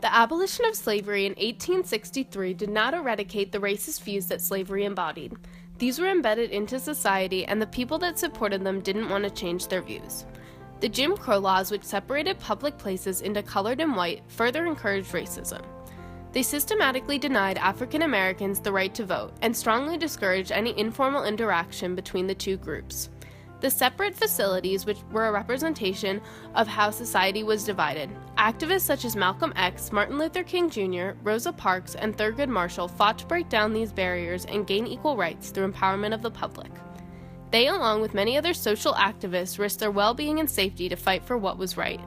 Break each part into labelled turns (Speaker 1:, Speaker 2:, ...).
Speaker 1: The abolition of slavery in 1863 did not eradicate the racist views that slavery embodied. These were embedded into society, and the people that supported them didn't want to change their views. The Jim Crow laws, which separated public places into colored and white, further encouraged racism. They systematically denied African Americans the right to vote and strongly discouraged any informal interaction between the two groups. The separate facilities, which were a representation of how society was divided. Activists such as Malcolm X, Martin Luther King Jr., Rosa Parks, and Thurgood Marshall fought to break down these barriers and gain equal rights through empowerment of the public. They, along with many other social activists, risked their well-being and safety to fight for what was right.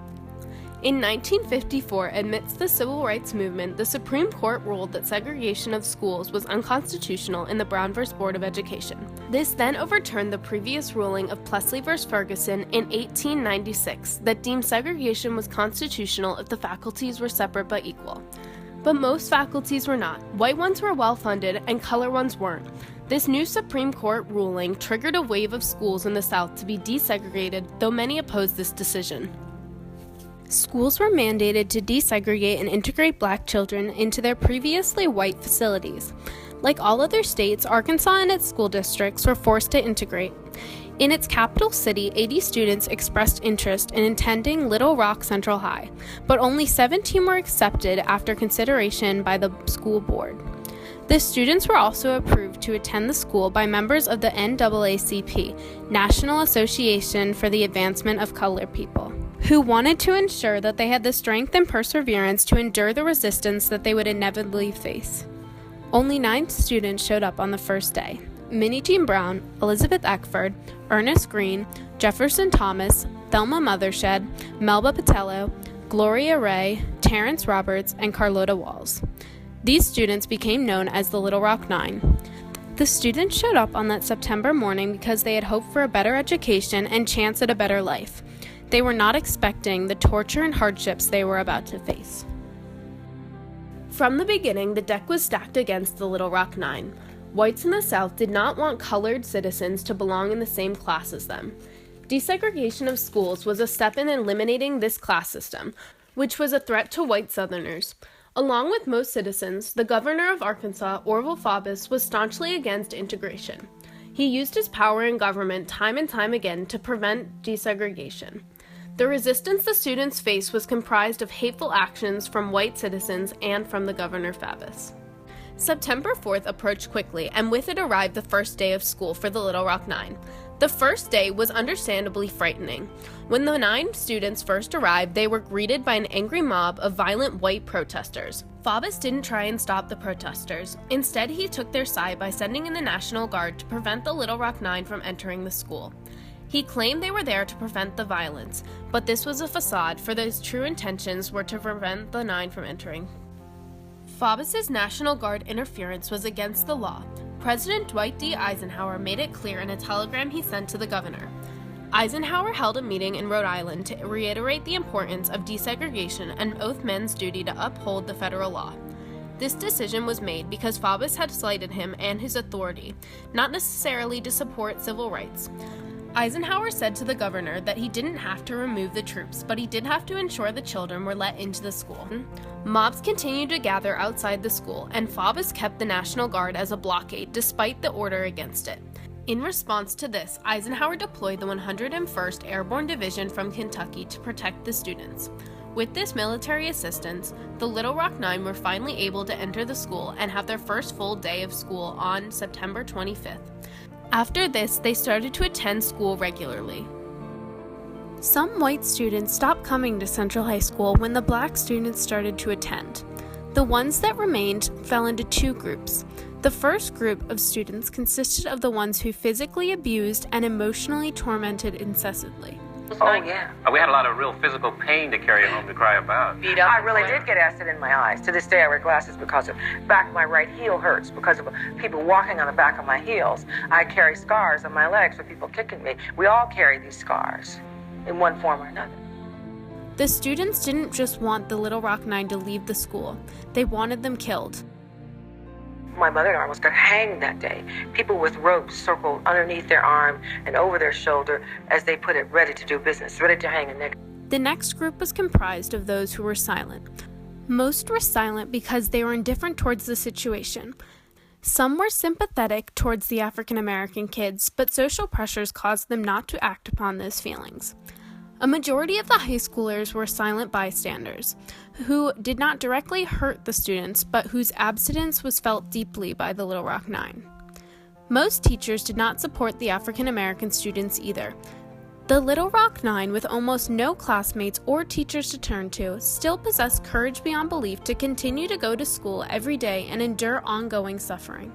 Speaker 1: In 1954, amidst the civil rights movement, the Supreme Court ruled that segregation of schools was unconstitutional in the Brown v. Board of Education. This then overturned the previous ruling of Plessy v. Ferguson in 1896 that deemed segregation was constitutional if the faculties were separate but equal. But most faculties were not. White ones were well-funded and color ones weren't. This new Supreme Court ruling triggered a wave of schools in the South to be desegregated, though many opposed this decision. Schools were mandated to desegregate and integrate black children into their previously white facilities. Like all other states, Arkansas and its school districts were forced to integrate. In its capital city, 80 students expressed interest in attending Little Rock Central High, but only 17 were accepted after consideration by the school board. The students were also approved to attend the school by members of the NAACP, National Association for the Advancement of Colored People, who wanted to ensure that they had the strength and perseverance to endure the resistance that they would inevitably face. Only 9 students showed up on the first day: Minnie Jean Brown, Elizabeth Eckford, Ernest Green, Jefferson Thomas, Thelma Mothershed, Melba Patello, Gloria Ray, Terrence Roberts, and Carlotta Walls. These students became known as the Little Rock Nine. The students showed up on that September morning because they had hoped for a better education and chance at a better life. They were not expecting the torture and hardships they were about to face. From the beginning, the deck was stacked against the Little Rock Nine. Whites in the South did not want colored citizens to belong in the same class as them. Desegregation of schools was a step in eliminating this class system, which was a threat to white Southerners. Along with most citizens, the governor of Arkansas, Orville Faubus, was staunchly against integration. He used his power in government time and time again to prevent desegregation. The resistance the students faced was comprised of hateful actions from white citizens and from the governor Faubus. September 4th approached quickly, and with it arrived the first day of school for the Little Rock Nine. The first day was understandably frightening. When the 9 students first arrived, they were greeted by an angry mob of violent white protesters. Faubus didn't try and stop the protesters. Instead, he took their side by sending in the National Guard to prevent the Little Rock Nine from entering the school. He claimed they were there to prevent the violence, but this was a facade, for his true intentions were to prevent the 9 from entering. Faubus's National Guard interference was against the law. President Dwight D. Eisenhower made it clear in a telegram he sent to the governor. Eisenhower held a meeting in Rhode Island to reiterate the importance of desegregation and oath men's duty to uphold the federal law. This decision was made because Faubus had slighted him and his authority, not necessarily to support civil rights. Eisenhower said to the governor that he didn't have to remove the troops, but he did have to ensure the children were let into the school. Mobs continued to gather outside the school, and Faubus kept the National Guard as a blockade despite the order against it. In response to this, Eisenhower deployed the 101st Airborne Division from Kentucky to protect the students. With this military assistance, the Little Rock Nine were finally able to enter the school and have their first full day of school on September 25th. After this, they started to attend school regularly. Some white students stopped coming to Central High School when the black students started to attend. The ones that remained fell into 2 groups. The first group of students consisted of the ones who physically abused and emotionally tormented incessantly.
Speaker 2: Oh, yeah.
Speaker 3: We had a lot of real physical pain to carry home to cry about.
Speaker 2: I really did get acid in my eyes. To this day, I wear glasses because the back of my right heel hurts because of people walking on the back of my heels. I carry scars on my legs for people kicking me. We all carry these scars in one form or another.
Speaker 1: The students didn't just want the Little Rock Nine to leave the school. They wanted them killed.
Speaker 2: My mother-in-law was going to hang that day. People with ropes circled underneath their arm and over their shoulder, as they put it, ready to do business, ready to hang a neck.
Speaker 1: The next group was comprised of those who were silent. Most were silent because they were indifferent towards the situation. Some were sympathetic towards the African American kids, but social pressures caused them not to act upon those feelings. A majority of the high schoolers were silent bystanders, who did not directly hurt the students, but whose abstinence was felt deeply by the Little Rock Nine. Most teachers did not support the African American students either. The Little Rock Nine, with almost no classmates or teachers to turn to, still possessed courage beyond belief to continue to go to school every day and endure ongoing suffering.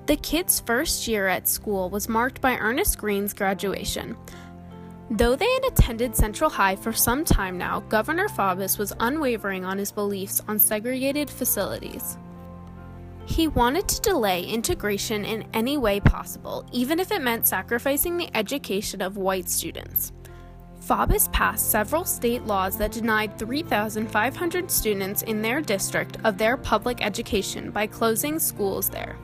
Speaker 1: The kids' first year at school was marked by Ernest Green's graduation. Though they had attended Central High for some time now, Governor Faubus was unwavering on his beliefs on segregated facilities. He wanted to delay integration in any way possible, even if it meant sacrificing the education of white students. Faubus passed several state laws that denied 3,500 students in their district of their public education by closing schools there.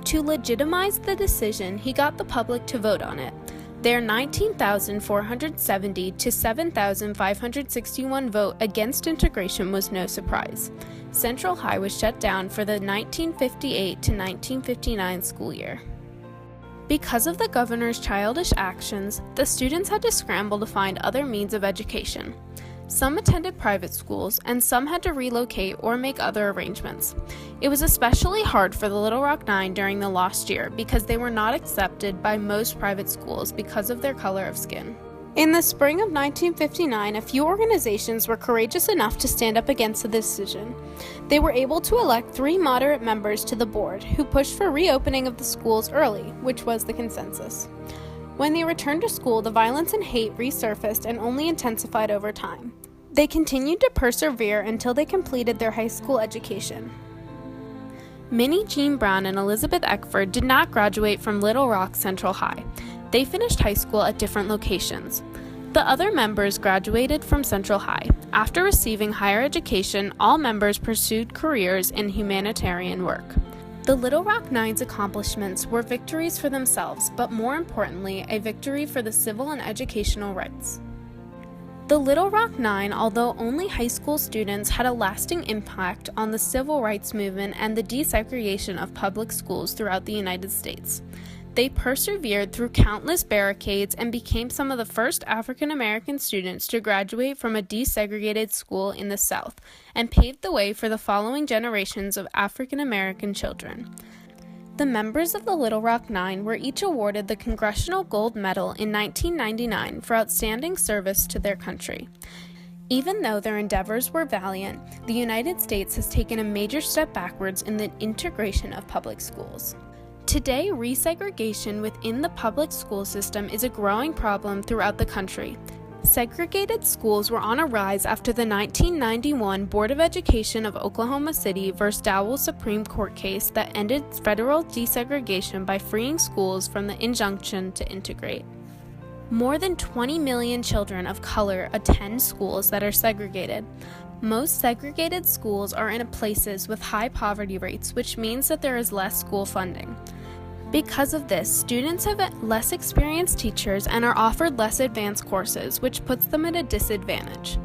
Speaker 1: To legitimize the decision, he got the public to vote on it. Their 19,470 to 7,561 vote against integration was no surprise. Central High was shut down for the 1958 to 1959 school year. Because of the governor's childish actions, the students had to scramble to find other means of education. Some attended private schools, and some had to relocate or make other arrangements. It was especially hard for the Little Rock Nine during the lost year because they were not accepted by most private schools because of their color of skin. In the spring of 1959, a few organizations were courageous enough to stand up against the decision. They were able to elect 3 moderate members to the board who pushed for reopening of the schools early, which was the consensus. When they returned to school, the violence and hate resurfaced and only intensified over time. They continued to persevere until they completed their high school education. Minnie Jean Brown and Elizabeth Eckford did not graduate from Little Rock Central High. They finished high school at different locations. The other members graduated from Central High. After receiving higher education, all members pursued careers in humanitarian work. The Little Rock Nine's accomplishments were victories for themselves, but more importantly, a victory for the civil and educational rights. The Little Rock Nine, although only high school students, had a lasting impact on the civil rights movement and the desegregation of public schools throughout the United States. They persevered through countless barricades and became some of the first African American students to graduate from a desegregated school in the South, and paved the way for the following generations of African American children. The members of the Little Rock Nine were each awarded the Congressional Gold Medal in 1999 for outstanding service to their country. Even though their endeavors were valiant, the United States has taken a major step backwards in the integration of public schools. Today, resegregation within the public school system is a growing problem throughout the country. Segregated schools were on a rise after the 1991 Board of Education of Oklahoma City vs. Dowell Supreme Court case that ended federal desegregation by freeing schools from the injunction to integrate. More than 20 million children of color attend schools that are segregated. Most segregated schools are in places with high poverty rates, which means that there is less school funding. Because of this, students have less experienced teachers and are offered less advanced courses, which puts them at a disadvantage.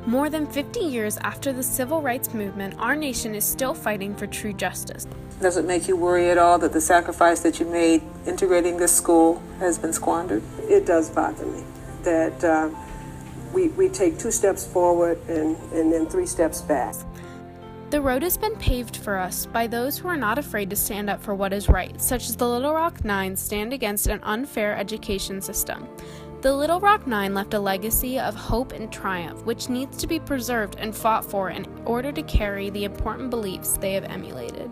Speaker 1: More than 50 years after the civil rights movement, our nation is still fighting for true justice.
Speaker 4: Does it make you worry at all that the sacrifice that you made integrating this school has been squandered?
Speaker 5: It does bother me that we take 2 steps forward and then 3 steps back.
Speaker 1: The road has been paved for us by those who are not afraid to stand up for what is right, such as the Little Rock Nine stand against an unfair education system. The Little Rock Nine left a legacy of hope and triumph, which needs to be preserved and fought for in order to carry the important beliefs they have emulated.